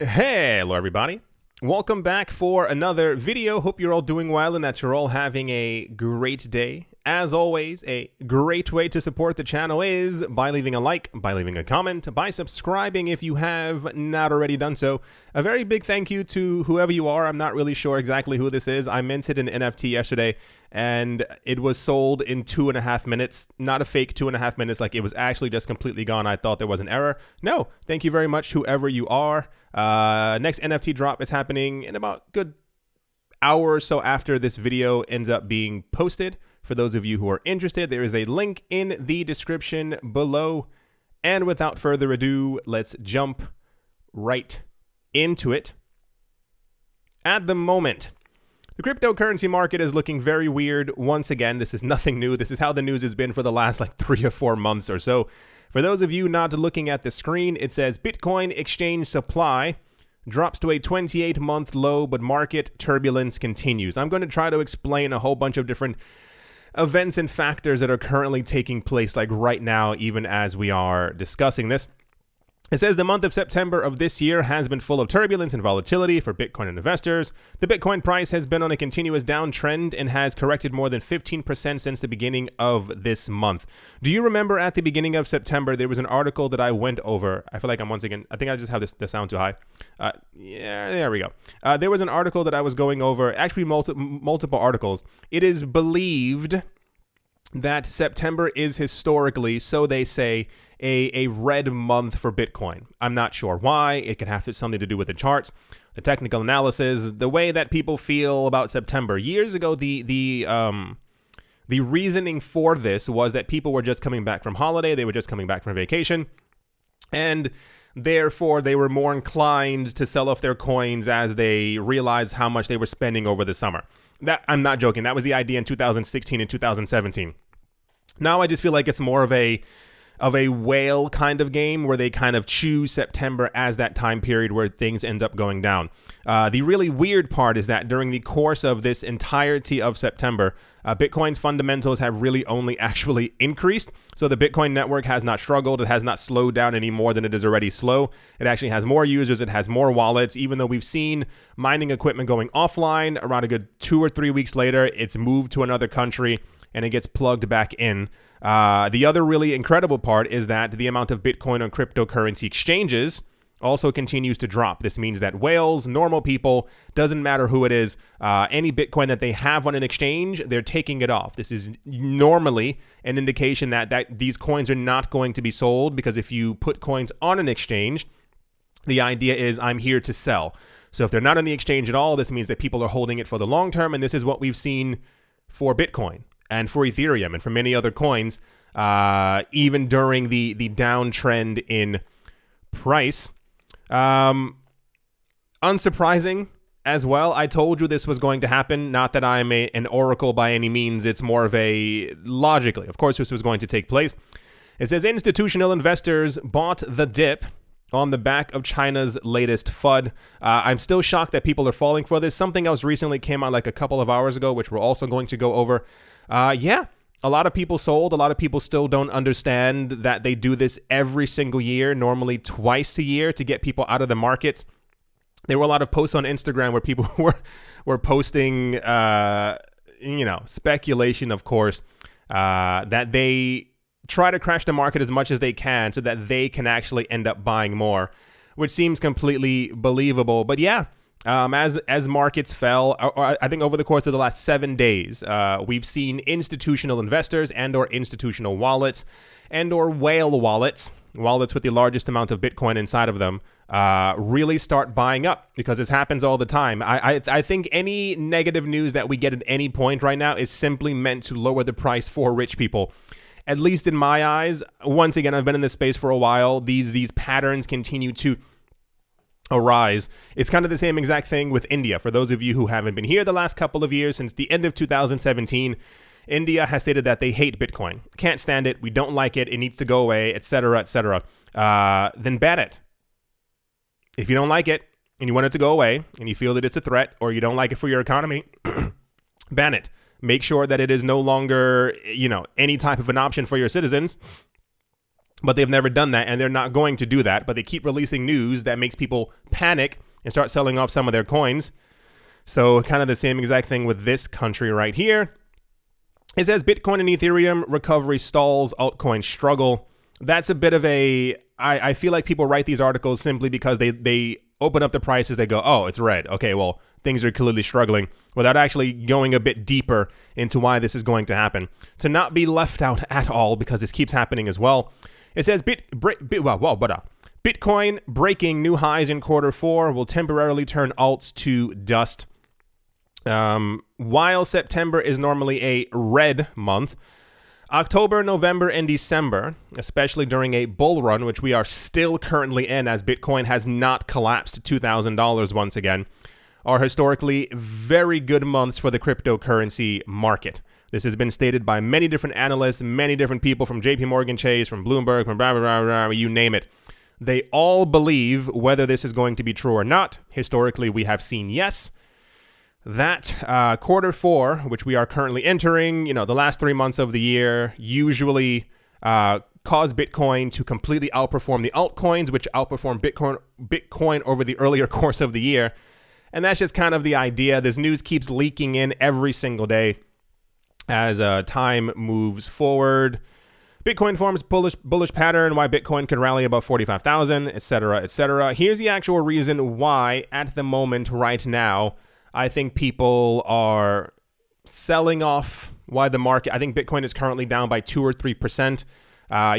Hello everybody, welcome back for another video. Hope you're all doing well and that you're all having a great day. As always, a great way to support the channel is by leaving a like, by leaving a comment, by subscribing if you have not already done so. A very big thank you to whoever you are. I'm not really sure exactly who this is. I minted an NFT yesterday and it was sold in 2.5 minutes. Not a fake 2.5 minutes, like it was actually just completely gone. I thought there was an error. No, thank you very much, whoever you are. Next NFT drop is happening in about a good hour or so after this video ends up being posted. For those of you who are interested, there is a link in the description below. And without further ado, let's jump right into it. At the moment, the cryptocurrency market is looking very weird. Once again, this is nothing new. This is how the news has been for the last 3 or 4 months or so. For those of you not looking at the screen, it says Bitcoin exchange supply drops to a 28-month low, but market turbulence continues. I'm going to try to explain a whole bunch of different events and factors that are currently taking place, like right now, even as we are discussing this. It says the month of September of this year has been full of turbulence and volatility for Bitcoin investors. The Bitcoin price has been on a continuous downtrend and has corrected more than 15% since the beginning of this month. Do you remember at the beginning of September, there was an article that I went over. I feel like I'm once again, I think I just have the sound too high. Yeah, there we go. There was an article that I was going over, actually multiple articles. It is believed that September is historically, so they say, a red month for Bitcoin. I'm not sure why. It could have something to do with the charts, the technical analysis, the way that people feel about September. Years ago, the reasoning for this was that people were just coming back from holiday. They were just coming back from vacation. And therefore, they were more inclined to sell off their coins as they realized how much they were spending over the summer. That, I'm not joking. That was the idea in 2016 and 2017. Now I just feel like it's more of a whale kind of game where they kind of choose September as that time period where things end up going down. The really weird part is that during the course of this entirety of September, Bitcoin's fundamentals have really only actually increased. So the Bitcoin network has not struggled. It has not slowed down any more than it is already slow. It actually has more users. It has more wallets. Even though we've seen mining equipment going offline, around a good 2 or 3 weeks later, it's moved to another country and it gets plugged back in. The other really incredible part is that the amount of Bitcoin on cryptocurrency exchanges also continues to drop. This means that whales, normal people, doesn't matter who it is, any Bitcoin that they have on an exchange, they're taking it off. This is normally an indication that these coins are not going to be sold, because if you put coins on an exchange, the idea is I'm here to sell. So if they're not on the exchange at all, this means that people are holding it for the long term, and this is what we've seen for Bitcoin and for Ethereum and for many other coins, even during the downtrend in price. Unsurprising as well. I told you this was going to happen. Not that I'm an oracle by any means. It's more of a logically. Of course, this was going to take place. It says institutional investors bought the dip on the back of China's latest FUD. I'm still shocked that people are falling for this. Something else recently came out like a couple of hours ago, which we're also going to go over. Yeah, a lot of people sold. A lot of people still don't understand that they do this every single year, normally twice a year, to get people out of the markets. There were a lot of posts on Instagram where people were posting, speculation, of course, that they try to crash the market as much as they can so that they can actually end up buying more, which seems completely believable. But yeah, as markets fell, or I think over the course of the last 7 days, we've seen institutional investors and or institutional wallets and or whale wallets with the largest amount of Bitcoin inside of them, really start buying up, because this happens all the time. I think any negative news that we get at any point right now is simply meant to lower the price for rich people. At least in my eyes. Once again, I've been in this space for a while. These patterns continue to arise. It's kind of the same exact thing with India. For those of you who haven't been here the last couple of years, since the end of 2017, India has stated that they hate Bitcoin. Can't stand it. We don't like it. It needs to go away, etc., etc. Then ban it. If you don't like it and you want it to go away and you feel that it's a threat, or you don't like it for your economy, ban it. Make sure that it is no longer, any type of an option for your citizens. But they've never done that, and they're not going to do that. But they keep releasing news that makes people panic and start selling off some of their coins. So kind of the same exact thing with this country right here. It says Bitcoin and Ethereum recovery stalls, altcoin struggle. That's a bit of a, I feel like people write these articles simply because they open up the prices, they go, oh, it's red. Okay, well, things are clearly struggling, without actually going a bit deeper into why this is going to happen. To not be left out at all, because this keeps happening as well. It says Bitcoin breaking new highs in Q4 will temporarily turn alts to dust. While September is normally a red month, October, November, and December, especially during a bull run, which we are still currently in as Bitcoin has not collapsed to $2,000 once again, are historically very good months for the cryptocurrency market. This has been stated by many different analysts, many different people from JP Morgan Chase, from Bloomberg, from blah, blah, blah, blah, you name it. They all believe, whether this is going to be true or not, historically we have seen yes, that Q4, which we are currently entering, the last 3 months of the year, usually cause Bitcoin to completely outperform the altcoins, which outperform Bitcoin over the earlier course of the year. And that's just kind of the idea. This news keeps leaking in every single day as time moves forward. Bitcoin forms bullish pattern, why Bitcoin could rally above 45,000, etc., etc. Here's the actual reason why, at the moment, right now, I think people are selling off, why the market, I think Bitcoin is currently down by 2 or 3%.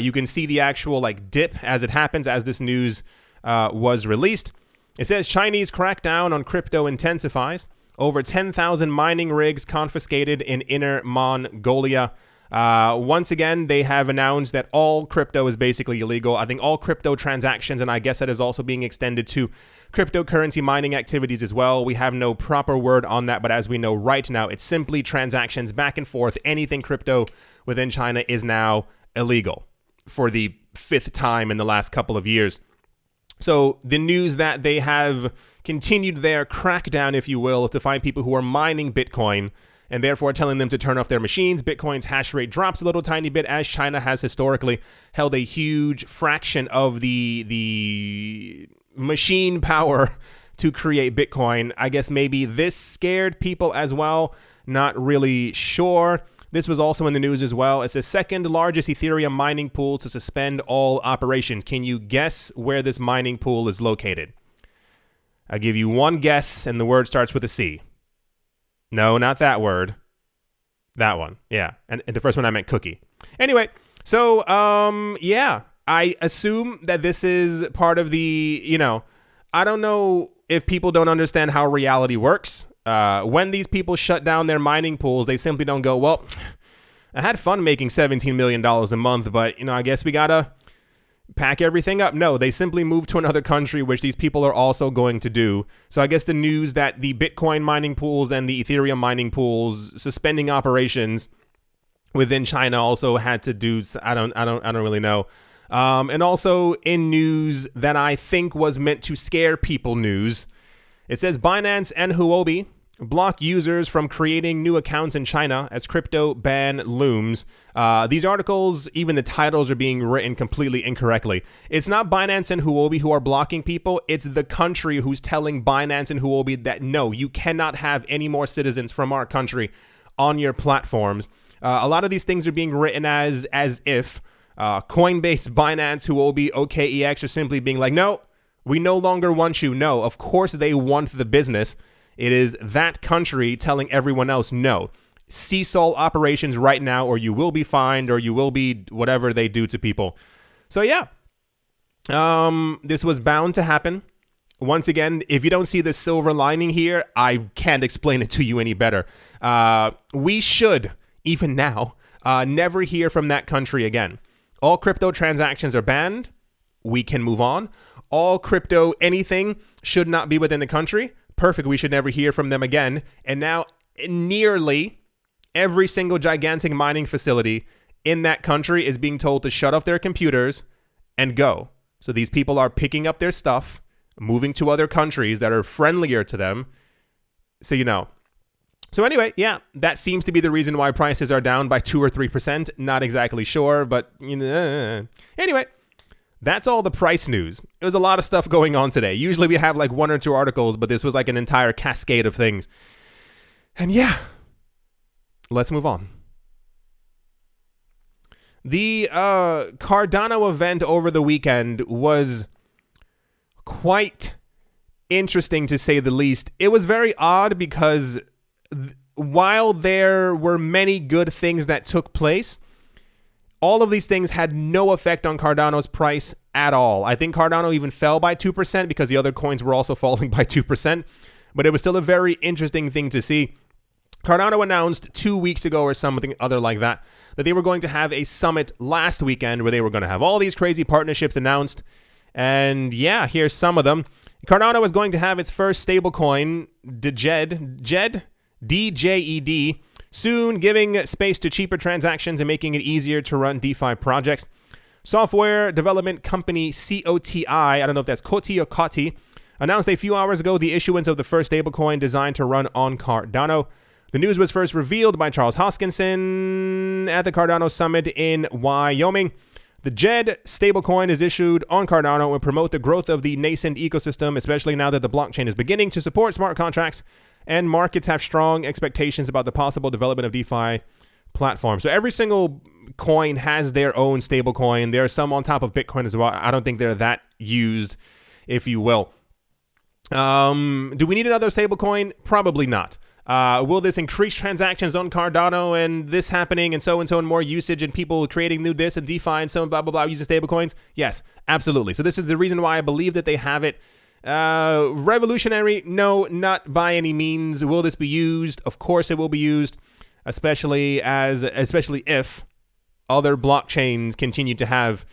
You can see the actual dip as it happens, as this news was released. It says Chinese crackdown on crypto intensifies. Over 10,000 mining rigs confiscated in Inner Mongolia. Once again, they have announced that all crypto is basically illegal. I think all crypto transactions, and I guess that is also being extended to cryptocurrency mining activities as well. We have no proper word on that, but as we know right now, it's simply transactions back and forth. Anything crypto within China is now illegal for the 5th time in the last couple of years. So the news that they have continued their crackdown, if you will, to find people who are mining Bitcoin and therefore telling them to turn off their machines. Bitcoin's hash rate drops a little tiny bit, as China has historically held a huge fraction of the machine power to create Bitcoin. I guess maybe this scared people as well. Not really sure. This was also in the news as well. It's the second largest Ethereum mining pool to suspend all operations. Can you guess where this mining pool is located? I'll give you one guess, and the word starts with a C. No, not that word. That one. Yeah. And the first one I meant cookie. Anyway, so, yeah, I assume that this is part of the, I don't know if people don't understand how reality works. When these people shut down their mining pools, they simply don't go, well, I had fun making $17 million a month, but, I guess we gotta pack everything up. No, they simply move to another country, which these people are also going to do. So I guess the news that the Bitcoin mining pools and the Ethereum mining pools suspending operations within China also had to do, I don't really know. And also in news that I think was meant to scare people news, it says Binance and Huobi block users from creating new accounts in China as crypto ban looms. These articles, even the titles are being written completely incorrectly. It's not Binance and Huobi who are blocking people. It's the country who's telling Binance and Huobi that, no, you cannot have any more citizens from our country on your platforms. A lot of these things are being written as if Coinbase, Binance, Huobi, OKEX are simply being like, no, we no longer want you. No, of course they want the business. It is that country telling everyone else, no, cease all operations right now, or you will be fined, or you will be whatever they do to people. So yeah, this was bound to happen. Once again, if you don't see the silver lining here, I can't explain it to you any better. We should, even now, never hear from that country again. All crypto transactions are banned. We can move on. All crypto anything should not be within the country. Perfect. We should never hear from them again. And now nearly every single gigantic mining facility in that country is being told to shut off their computers and go. So these people are picking up their stuff, moving to other countries that are friendlier to them. So, So anyway, yeah, that seems to be the reason why prices are down by 2 or 3%. Not exactly sure, but anyway, That's all the price news. It was a lot of stuff going on today. Usually we have like 1 or 2 articles, but this was like an entire cascade of things. And yeah, let's move on. The Cardano event over the weekend was quite interesting, to say the least. It was very odd because while there were many good things that took place, all of these things had no effect on Cardano's price at all. I think Cardano even fell by 2% because the other coins were also falling by 2%. But it was still a very interesting thing to see. Cardano announced 2 weeks ago or something other like that they were going to have a summit last weekend where they were going to have all these crazy partnerships announced. And yeah, here's some of them. Cardano is going to have its first stablecoin, DJED, soon, giving space to cheaper transactions and making it easier to run DeFi projects. Software development company COTI, I don't know if that's Koti or Koti, announced a few hours ago the issuance of the first stablecoin designed to run on Cardano. The news was first revealed by Charles Hoskinson at the Cardano Summit in Wyoming. The JED stablecoin is issued on Cardano and will promote the growth of the nascent ecosystem, especially now that the blockchain is beginning to support smart contracts and markets have strong expectations about the possible development of DeFi platforms. So every single coin has their own stablecoin. There are some on top of Bitcoin as well. I don't think they're that used, if you will. Do we need another stablecoin? Probably not. Will this increase transactions on Cardano and this happening and so and more usage and people creating new this and DeFi and so blah, blah, blah using stablecoins? Yes, absolutely. So this is the reason why I believe that they have it. Revolutionary? No, not by any means. Will this be used? Of course it will be used, especially if other blockchains continue to have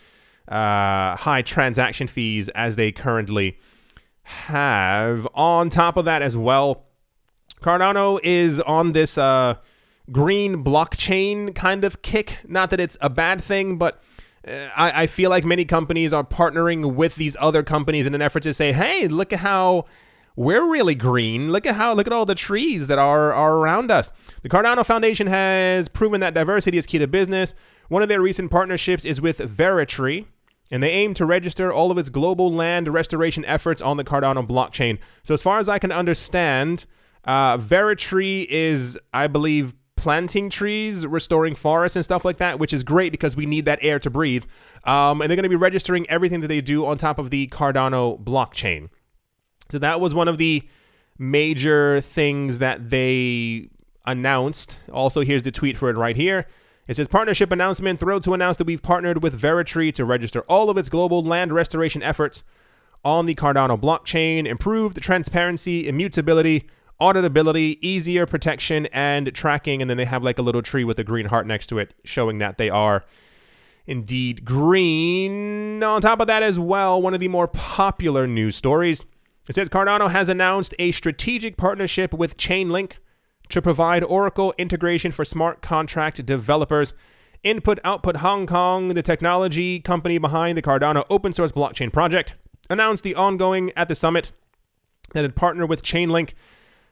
high transaction fees as they currently have. On top of that as well, Cardano is on this green blockchain kind of kick. Not that it's a bad thing, but I feel like many companies are partnering with these other companies in an effort to say, hey, look at how we're really green. Look at all the trees that are around us. The Cardano Foundation has proven that diversity is key to business. One of their recent partnerships is with Veritree, and they aim to register all of its global land restoration efforts on the Cardano blockchain. So as far as I can understand, Veritree is, I believe, planting trees, restoring forests and stuff like that, which is great because we need that air to breathe. And they're going to be registering everything that they do on top of the Cardano blockchain. So that was one of the major things that they announced. Also, here's the tweet for it right here. It says, partnership announcement, thrilled to announce that we've partnered with Veritree to register all of its global land restoration efforts on the Cardano blockchain, improved transparency, immutability, auditability, easier protection, and tracking. And then they have like a little tree with a green heart next to it, showing that they are indeed green. On top of that as well, one of the more popular news stories, it says Cardano has announced a strategic partnership with Chainlink to provide Oracle integration for smart contract developers. Input Output Hong Kong, the technology company behind the Cardano open source blockchain project, announced at the summit that it partnered with Chainlink.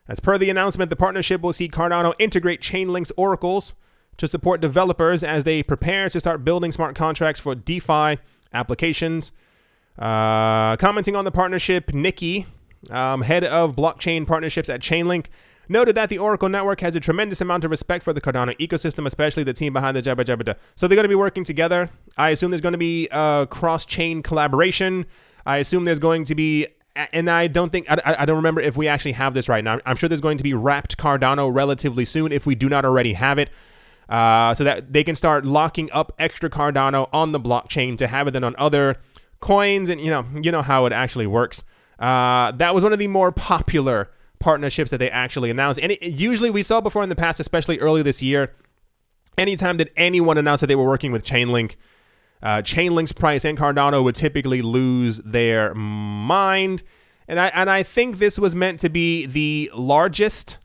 As per the announcement, the partnership will see Cardano integrate Chainlink's oracles to support developers as they prepare to start building smart contracts for DeFi applications. Commenting on the partnership, Nikki, head of blockchain partnerships at Chainlink, noted that the Oracle network has a tremendous amount of respect for the Cardano ecosystem, especially the team behind the Jabba Jabba Da. So they're going to be working together. I assume there's going to be cross-chain collaboration. I assume there's going to be, and I don't remember if we actually have this right now. I'm sure there's going to be wrapped Cardano relatively soon if we do not already have it. So that they can start locking up extra Cardano on the blockchain to have it then on other coins, and you know how it actually works. That was one of the more popular partnerships that they actually announced, and usually we saw before in the past, especially early this year, anytime that anyone announced that they were working with Chainlink, Chainlink's price and Cardano would typically lose their mind, and I think this was meant to be the largest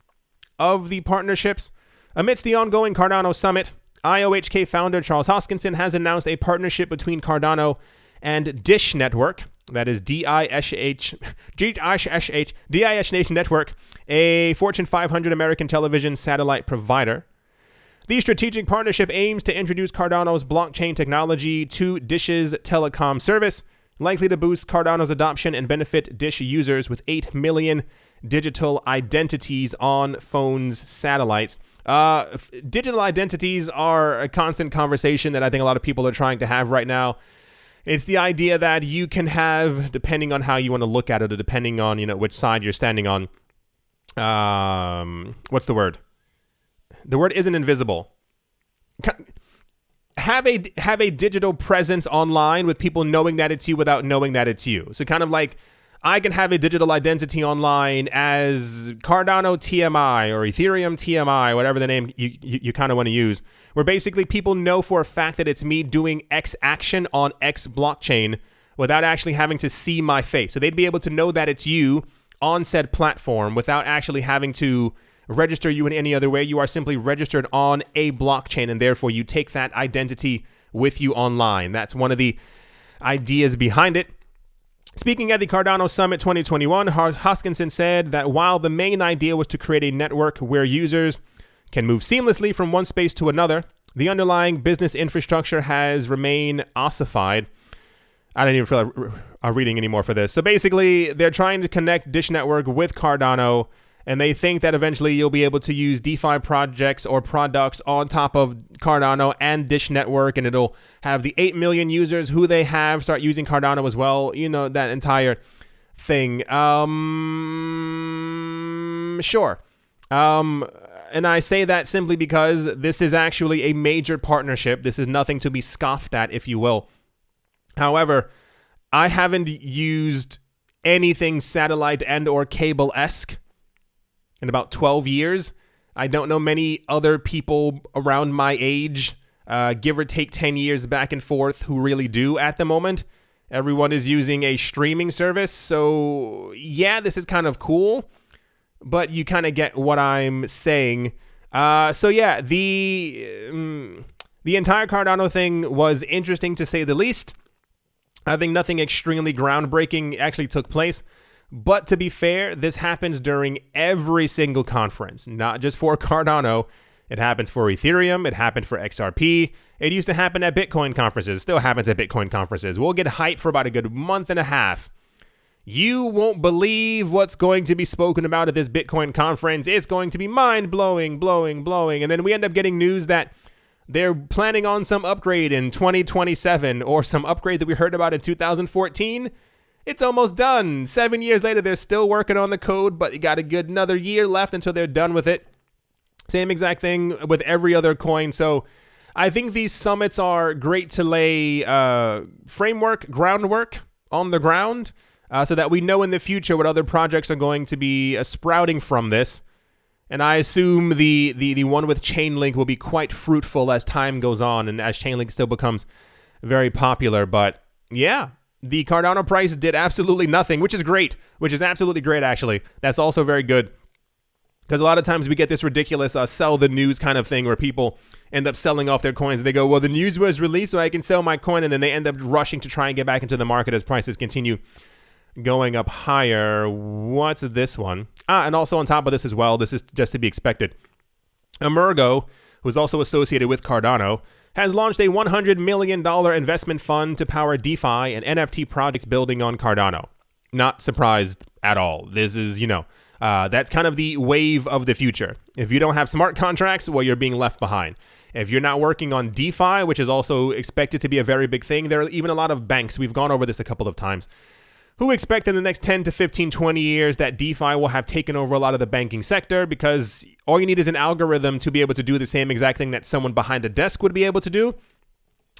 of the partnerships. Amidst the ongoing Cardano Summit, IOHK founder Charles Hoskinson has announced a partnership between Cardano and Dish Network, that is DISH Network, a Fortune 500 American television satellite provider. The strategic partnership aims to introduce Cardano's blockchain technology to Dish's telecom service, likely to boost Cardano's adoption and benefit Dish users with 8 million digital identities on phones, satellites. Digital identities are a constant conversation that I think a lot of people are trying to have right now. It's the idea that you can have, depending on how you want to look at it, or depending on, which side you're standing on. What's the word? The word isn't invisible. Have a digital presence online with people knowing that it's you without knowing that it's you. So kind of like, I can have a digital identity online as Cardano TMI or Ethereum TMI, whatever the name you kind of want to use, where basically people know for a fact that it's me doing X action on X blockchain without actually having to see my face. So they'd be able to know that it's you on said platform without actually having to register you in any other way. You are simply registered on a blockchain, and therefore you take that identity with you online. That's one of the ideas behind it. Speaking at the Cardano Summit 2021, Hoskinson said that while the main idea was to create a network where users can move seamlessly from one space to another, the underlying business infrastructure has remained ossified. I don't even feel like I'm reading anymore for this. So basically, they're trying to connect Dish Network with Cardano, and they think that eventually you'll be able to use DeFi projects or products on top of Cardano and Dish Network, and it'll have the 8 million users who they have start using Cardano as well. That entire thing. Sure. And I say that simply because this is actually a major partnership. This is nothing to be scoffed at, if you will. However, I haven't used anything satellite and or cable-esque in about 12 years. I don't know many other people around my age, give or take 10 years back and forth, who really do at the moment. Everyone is using a streaming service. So yeah, this is kind of cool, but you kind of get what I'm saying. So yeah, the entire Cardano thing was interesting to say the least. I think nothing extremely groundbreaking actually took place. But to be fair, this happens during every single conference, not just for Cardano. It happens for Ethereum. It happened for XRP. It used to happen at Bitcoin conferences. Still happens at Bitcoin conferences. We'll get hyped for about a good month and a half. You won't believe what's going to be spoken about at this Bitcoin conference. It's going to be mind-blowing, blowing. And then we end up getting news that they're planning on some upgrade in 2027 or some upgrade that we heard about in 2014. It's almost done. 7 years later, they're still working on the code, but you got a good another year left until they're done with it. Same exact thing with every other coin. So I think these summits are great to lay groundwork on the ground so that we know in the future what other projects are going to be sprouting from this. And I assume the one with Chainlink will be quite fruitful as time goes on and as Chainlink still becomes very popular. But yeah, the Cardano price did absolutely nothing, which is great, which is absolutely great, actually. That's also very good, because a lot of times we get this ridiculous sell the news kind of thing where people end up selling off their coins. They go, well, the news was released, so I can sell my coin, and then they end up rushing to try and get back into the market as prices continue going up higher. What's this one? And also on top of this as well, this is just to be expected. Emergo, who's also associated with Cardano, has launched a $100 million investment fund to power DeFi and NFT projects building on Cardano. Not surprised at all. This is, that's kind of the wave of the future. If you don't have smart contracts, well, you're being left behind. If you're not working on DeFi, which is also expected to be a very big thing, there are even a lot of banks, we've gone over this a couple of times, who expect in the next 10 to 15, 20 years that DeFi will have taken over a lot of the banking sector, because all you need is an algorithm to be able to do the same exact thing that someone behind a desk would be able to do.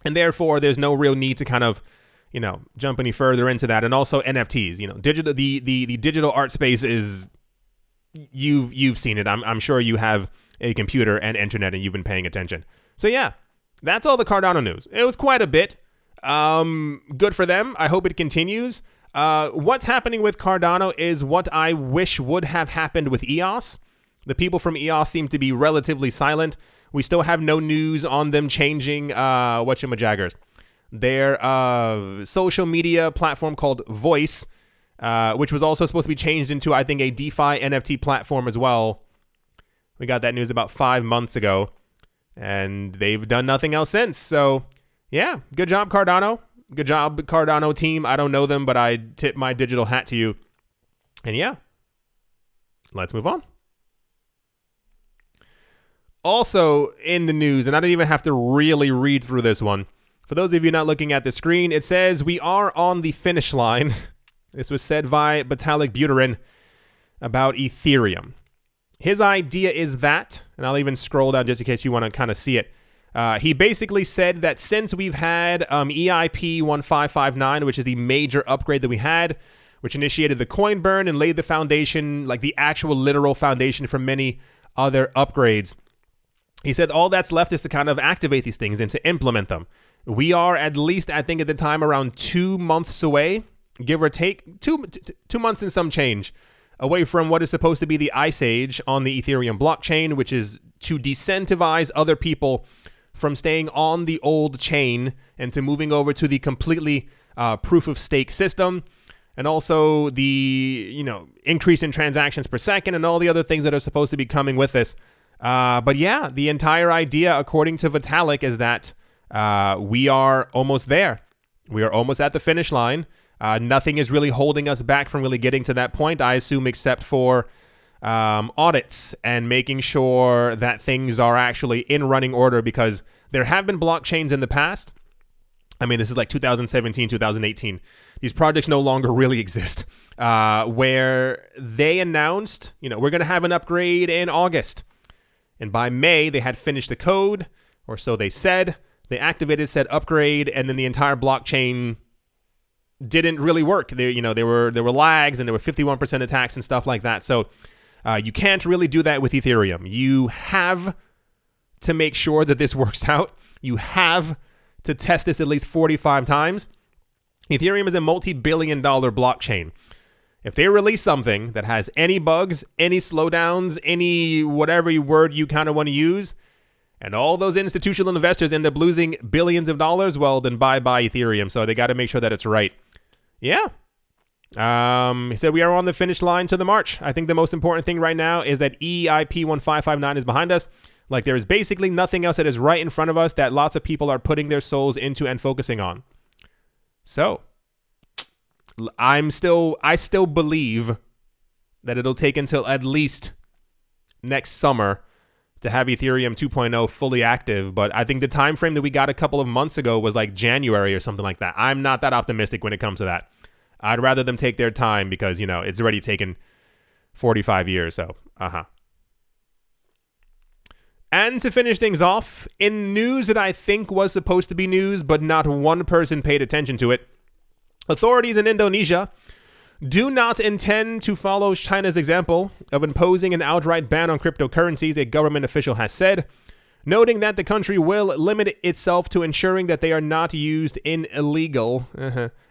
And therefore, there's no real need to kind of, jump any further into that. And also NFTs, digital, the digital art space is, you've seen it. I'm sure you have a computer and internet and you've been paying attention. So yeah, that's all the Cardano news. It was quite a bit. Good for them. I hope it continues. What's happening with Cardano is what I wish would have happened with EOS. The people from EOS seem to be relatively silent. We still have no news on them changing whatchamajaggers. Their social media platform called Voice, which was also supposed to be changed into, I think, a DeFi NFT platform as well. We got that news about 5 months ago. And they've done nothing else since. So, yeah, good job, Cardano. Good job, Cardano team. I don't know them, but I tip my digital hat to you. And yeah, let's move on. Also in the news, and I don't even have to really read through this one. For those of you not looking at the screen, it says we are on the finish line. This was said by Vitalik Buterin about Ethereum. His idea is that, and I'll even scroll down just in case you want to kind of see it. He basically said that since we've had EIP 1559, which is the major upgrade that we had, which initiated the coin burn and laid the foundation, like the actual literal foundation for many other upgrades. He said all that's left is to kind of activate these things and to implement them. We are at least, I think at the time, around 2 months away, give or take, two months and some change, away from what is supposed to be the Ice Age on the Ethereum blockchain, which is to decentivize other people from staying on the old chain and to moving over to the completely proof of stake system. And also the, increase in transactions per second and all the other things that are supposed to be coming with this. But yeah, the entire idea, according to Vitalik, is that we are almost there. We are almost at the finish line. Nothing is really holding us back from really getting to that point, I assume, except for audits and making sure that things are actually in running order, because there have been blockchains in the past. I mean, this is like 2017, 2018. These projects no longer really exist, where they announced, we're going to have an upgrade in August. And by May, they had finished the code, or so they said. They activated said upgrade, and then the entire blockchain didn't really work. There were lags, and there were 51% attacks and stuff like that. So you can't really do that with Ethereum. You have to make sure that this works out. You have to test this at least 45 times. Ethereum is a multi-billion-dollar blockchain. If they release something that has any bugs, any slowdowns, any whatever word you kind of want to use, and all those institutional investors end up losing billions of dollars, well, then bye-bye Ethereum. So they got to make sure that it's right. Yeah. He said we are on the finish line to the march. I think the most important thing right now is that EIP 1559 is behind us. Like, there is basically nothing else that is right in front of us that lots of people are putting their souls into and focusing on. So, I still believe that it'll take until at least next summer to have Ethereum 2.0 fully active, but I think the time frame that we got a couple of months ago was like January or something like that. I'm not that optimistic when it comes to that. I'd rather them take their time because, it's already taken 45 years, so, And to finish things off, in news that I think was supposed to be news, but not one person paid attention to it, authorities in Indonesia do not intend to follow China's example of imposing an outright ban on cryptocurrencies, a government official has said, noting that the country will limit itself to ensuring that they are not used in illegal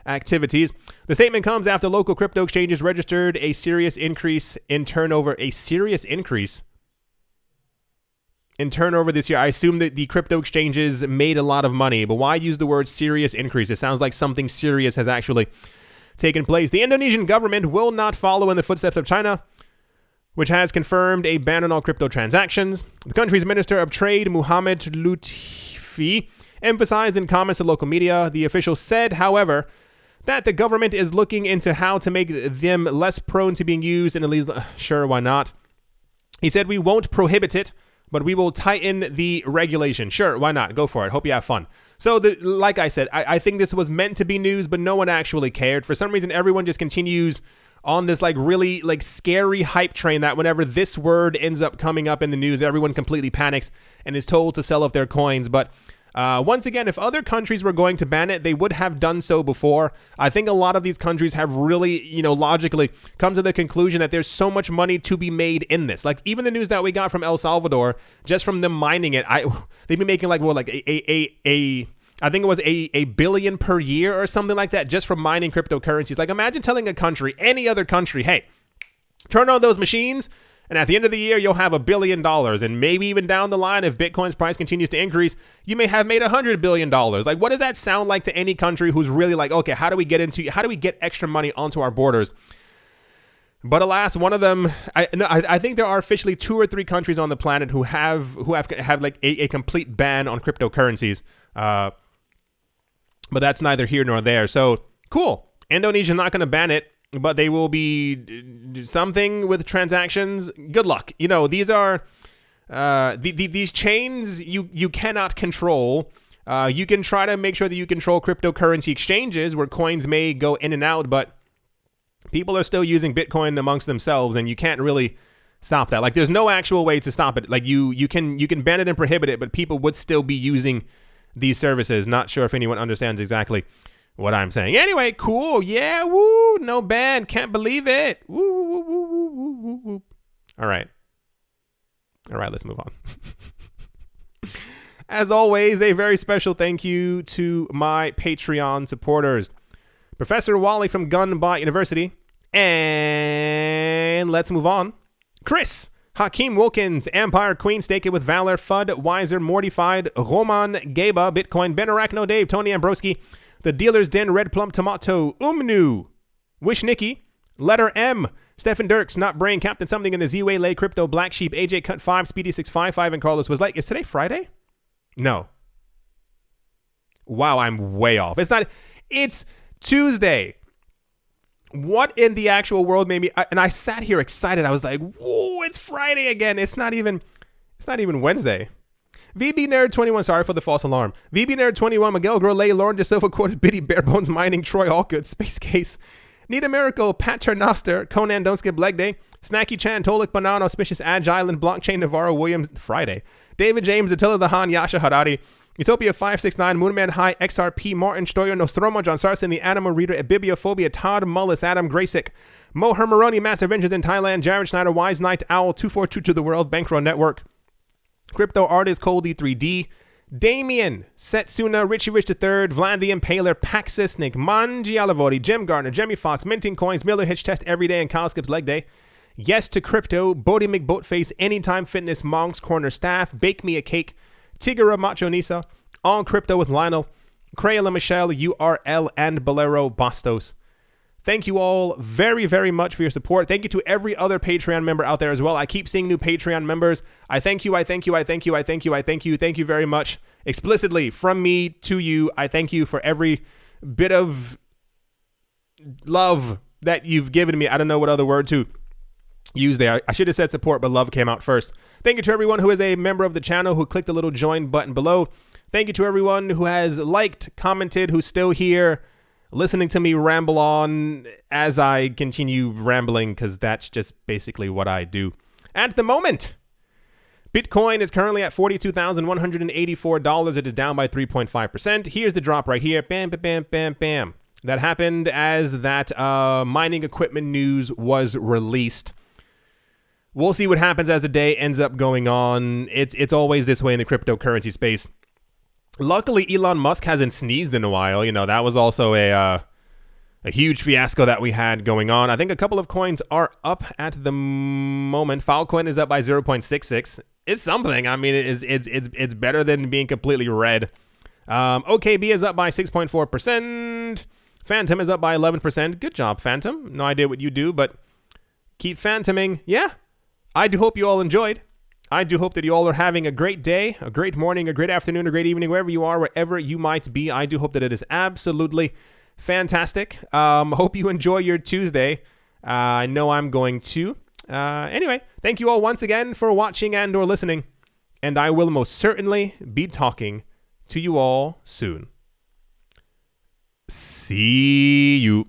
activities. The statement comes after local crypto exchanges registered a serious increase in turnover. A serious increase in turnover this year. I assume that the crypto exchanges made a lot of money, but why use the word serious increase? It sounds like something serious has actually taken place. The Indonesian government will not follow in the footsteps of China, which has confirmed a ban on all crypto transactions. The country's Minister of Trade, Muhammad Lutfi, emphasized in comments to local media. The official said, however, that the government is looking into how to make them less prone to being used in illegal... Sure, why not? He said, we won't prohibit it, but we will tighten the regulation. Sure, why not? Go for it. Hope you have fun. So, like I said, I think this was meant to be news, but no one actually cared. For some reason, everyone just continues on this really scary hype train that whenever this word ends up coming up in the news, everyone completely panics and is told to sell off their coins. But once again, if other countries were going to ban it, they would have done so before. I think a lot of these countries have really, logically come to the conclusion that there's so much money to be made in this. Like, even the news that we got from El Salvador, just from them mining it, they've been making I think it was a billion per year or something like that just from mining cryptocurrencies. Like, imagine telling a country, any other country, hey, turn on those machines, and at the end of the year, you'll have $1 billion. And maybe even down the line, if Bitcoin's price continues to increase, you may have made $100 billion. Like, what does that sound like to any country who's really like, okay, how do we get extra money onto our borders? But alas, one of them, I think there are officially 2 or 3 countries on the planet who have like a complete ban on cryptocurrencies. But that's neither here nor there. So cool. Indonesia's not going to ban it, but they will be something with transactions. Good luck. You know, these are these chains you cannot control. You can try to make sure that you control cryptocurrency exchanges where coins may go in and out, but people are still using Bitcoin amongst themselves, and you can't really stop that. Like, there's no actual way to stop it. Like, you can ban it and prohibit it, but people would still be using these services. Not sure if anyone understands exactly what I'm saying. Anyway, cool. Yeah, woo, no ban. Can't believe it. Woo, woo, woo, woo, woo, woo, woo. All right, let's move on. As always, a very special thank you to my Patreon supporters. Professor Wally from Gunbot University. And let's move on. Chris, Hakeem Wilkins, Empire Queen, Stake It with Valor, Fudd, Wiser, Mortified, Roman, Gaba, Bitcoin, Ben Arachno, Dave, Tony Ambroski, The Dealer's Den, Red Plum Tomato, Umnu, Wish Nikki, Letter M, Stephen Dirks, Not Brain, Captain Something in the Z-Way, Lay Crypto, Black Sheep, AJ Cut 5, Speedy 655, and Carlos was like, is today Friday? No. Wow, I'm way off. It's Tuesday. What in the actual world made me, and I sat here excited. I was like, whoa, it's Friday again. It's not even Wednesday. VB Nerd 21, sorry for the false alarm. VB Nerd 21, Miguel Grolay, Lauren De Silva quoted Biddy, Barebones Mining, Troy Allgood, Space Case, Need a Miracle, Paternoster, Conan Don't Skip Leg Day, Snacky Chan, Tolik Banana, Auspicious Agile, and Blockchain Navarro Williams, Friday. David James, Attila the Han, Yasha Harari, Utopia 569, Moonman High, XRP, Martin, Stoyo, Nostromo, John Sarson, The Animal Reader, Ebibliophobia, Todd Mullis, Adam Graysick, Mo Hermeroni, Master Vengeance in Thailand, Jared Schneider, Wise Knight, Owl, 242 to the World, Bankroll Network, Crypto Artist, Cold E3D, Damien, Setsuna, Richie Rich III, Vlad the Impaler, Paxis, Nick, Manji Alavori, Jim Gardner, Jemmy Fox, Minting Coins, Miller Hitch Test Every Day, and Kyle Skips Leg Day. Yes to Crypto, Bodie McBoatface, Anytime Fitness, Monk's Corner Staff, Bake Me a Cake, Tigara Macho Nisa, On Crypto with Lionel, Crayla Michelle, URL, and Bolero Bastos. Thank you all very, very much for your support. Thank you to every other Patreon member out there as well. I keep seeing new Patreon members. I thank you. Thank you very much. Explicitly from me to you, I thank you for every bit of love that you've given me. I don't know what other word to use there. I should have said support, but love came out first. Thank you to everyone who is a member of the channel, who clicked the little join button below. Thank you to everyone who has liked, commented, who's still here, listening to me ramble on as I continue rambling, because that's just basically what I do. At the moment, Bitcoin is currently at $42,184. It is down by 3.5%. Here's the drop right here. Bam, bam, bam, bam, bam. That happened as that mining equipment news was released. We'll see what happens as the day ends up going on. It's always this way in the cryptocurrency space. Luckily, Elon Musk hasn't sneezed in a while. You know, that was also a huge fiasco that we had going on. I think a couple of coins are up at the moment. Filecoin is up by 0.66. It's something. I mean, it's better than being completely red. OKB is up by 6.4%. Phantom is up by 11%. Good job, Phantom. No idea what you do, but keep phantoming. Yeah, I do hope you all enjoyed. I do hope that you all are having a great day, a great morning, a great afternoon, a great evening, wherever you are, wherever you might be. I do hope that it is absolutely fantastic. Hope you enjoy your Tuesday. I know I'm going to. Anyway, thank you all once again for watching and or listening. And I will most certainly be talking to you all soon. See you.